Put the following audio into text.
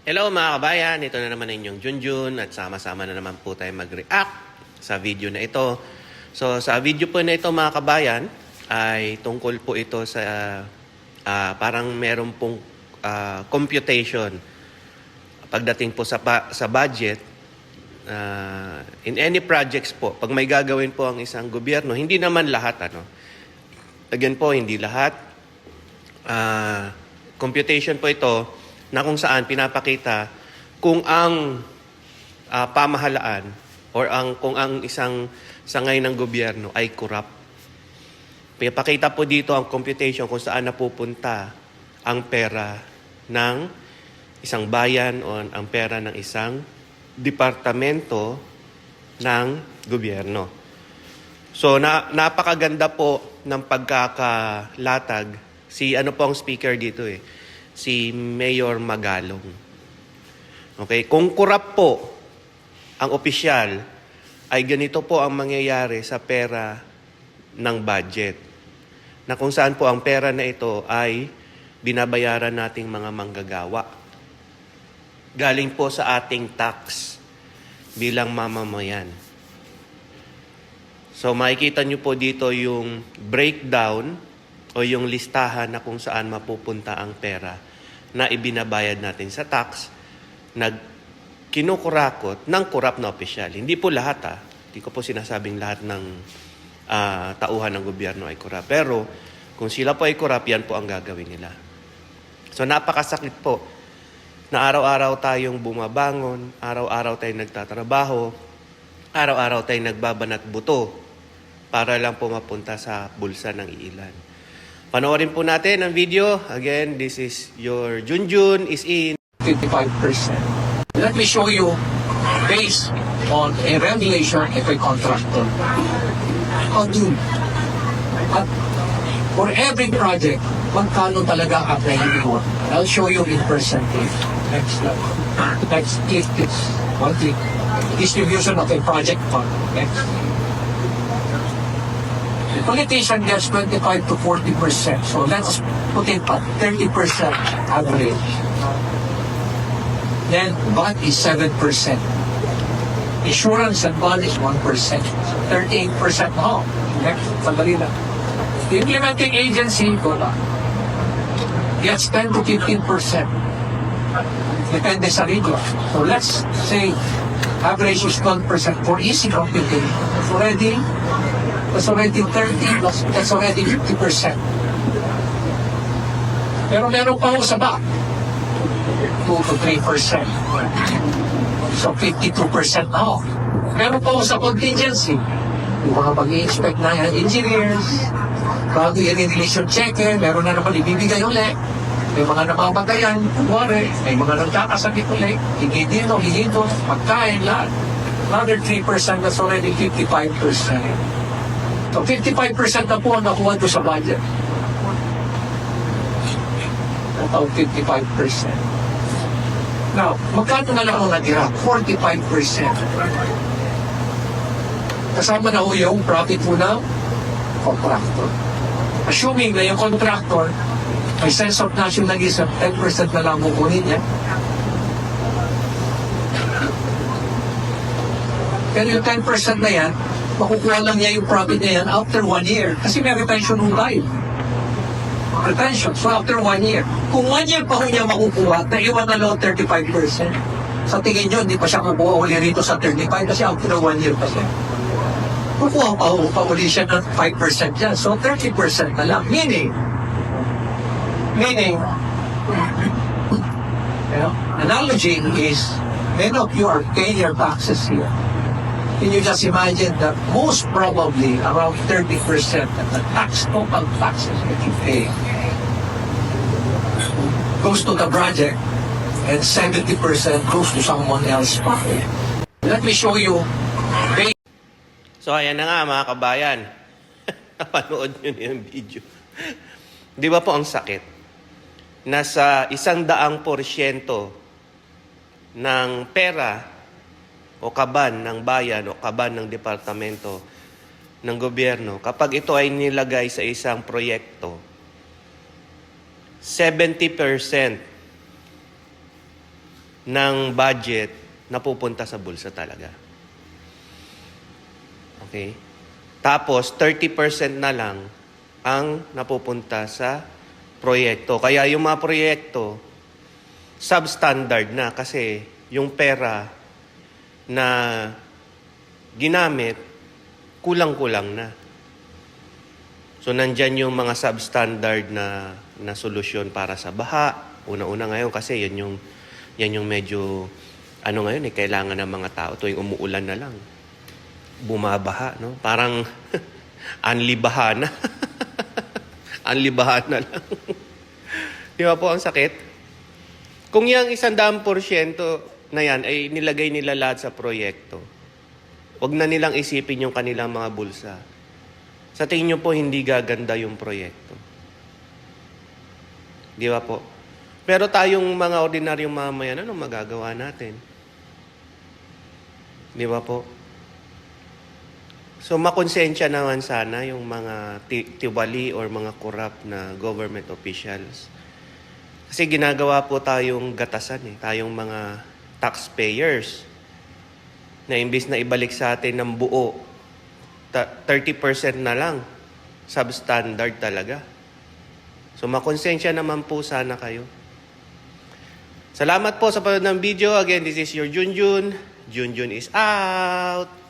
Hello mga kabayan, ito na naman inyong Junjun at sama-sama na naman po tayo mag-react sa video na ito. So sa video po na ito mga kabayan ay tungkol po ito sa parang meron pong computation pagdating po sa budget. In any projects po, pag may gagawin po ang isang gobyerno, hindi naman lahat again po, hindi lahat. Computation po ito na kung saan pinapakita kung ang pamahalaan or kung ang isang sangay ng gobyerno ay corrupt. Pinapakita po dito ang computation kung saan napupunta ang pera ng isang bayan o ang pera ng isang departamento ng gobyerno. So napakaganda po ng pagkakalatag. Ano po ang speaker dito si Mayor Magalong. Okay, kung corrupt po ang opisyal, ay ganito po ang mangyayari sa pera ng budget. Na kung saan po ang pera na ito ay binabayaran nating mga manggagawa. Galing po sa ating tax bilang mamamayan. So makikita nyo po dito yung breakdown o yung listahan na kung saan mapupunta ang pera na ibinabayad natin sa tax na kinukurakot ng corrupt na opisyal. Hindi po lahat Hindi ko po sinasabing lahat ng tauhan ng gobyerno ay corrupt. Pero kung sila po ay corrupt, yan po ang gagawin nila. So napakasakit po na araw-araw tayong bumabangon, araw-araw tayong nagtatrabaho, araw-araw tayong nagbabanat buto para lang po mapunta sa bulsa ng iilan. Panoorin po natin ang video. Again, this is your Junjun is in 55%. Let me show you based on a regulation of a contractor. How do at for every project, magkano talaga ang applying mo? I'll show you in percentage. Next slide. Next click this. One click. Distribution of a project fund. Next. The politician gets 25 to 40%. So let's put it at 30% average. Then VAT is 7%. Insurance and bond is 1%. 38% now. Next, sandali na. The implementing agency gets 10 to 15%. Depende sa region. So let's say average is 12% for easy computing. That's already 30, that's already 50%. Pero meron pa ho sa back. 2 to 3%. So 52% na ho. Meron pa ho sa contingency. Yung mga mag-i-inspect na yan, engineers, bago i-release yung cheque, meron na naman ibibigay ulit. May mga namamagayan, kumwari, may mga nagkakasakit ulit, hingi dito, pagkain, lahat. Another 3%, that's already 55%. So 55% na po ang nakuha doon sa budget. About 55%. Now, magkano na lang ang natira? 45%. Kasama na ho yung profit po ng contractor. Assuming na yung contractor may sense of nationalism, 10% na lang kukunin niya. Pero yung 10% na yan, makukuha lang niya yung profit niya yan after 1 year. Kasi may retention ng life. Retention. So after 1 year. Kung 1 year pa ho niya makukuha, naiwan na lang 35%. Sa tingin nyo, hindi pa siya kukuha uli rito sa 35 kasi after 1 year pa siya. Kukuha pa uli siya ng 5% dyan. So 30% na lang. Meaning, analogy is, many of you are paying your taxes here. Can you just imagine that most probably around 30% of the total taxes that you pay goes to the project and 70% goes to someone else's pocket. Let me show you. So ayan na nga mga kabayan. Napanood nyo yung video. Di ba po ang sakit? Nasa 100% ng pera o kaban ng bayan o kaban ng departamento ng gobyerno, kapag ito ay nilagay sa isang proyekto, 70% ng budget na pupunta sa bulsa talaga. Okay? Tapos, 30% na lang ang napupunta sa proyekto. Kaya yung mga proyekto, substandard na kasi yung pera na ginamit, kulang-kulang na. So, nandyan yung mga substandard na solusyon para sa baha. Una-una ngayon kasi yan yung medyo, ngayon kailangan ng mga tao tuwing umuulan na lang. Bumabaha, no? Parang anlibaha na. Anlibahan na lang. Di ba po ang sakit? Kung yung 100% na yan ay nilagay nila lahat sa proyekto, wag na nilang isipin yung kanilang mga bulsa. Sa tingin nyo po, hindi gaganda yung proyekto. Di ba po? Pero tayong mga ordinaryong mamayan, anong magagawa natin? Di ba po? So, makonsensya naman sana yung mga tiwali or mga corrupt na government officials. Kasi ginagawa po tayong gatasan tayong mga taxpayers na imbis na ibalik sa atin ng buo, 30% na lang, substandard talaga. So, makonsensya naman po sana kayo. Salamat po sa panonood ng video. Again, this is your Junjun. Junjun is out!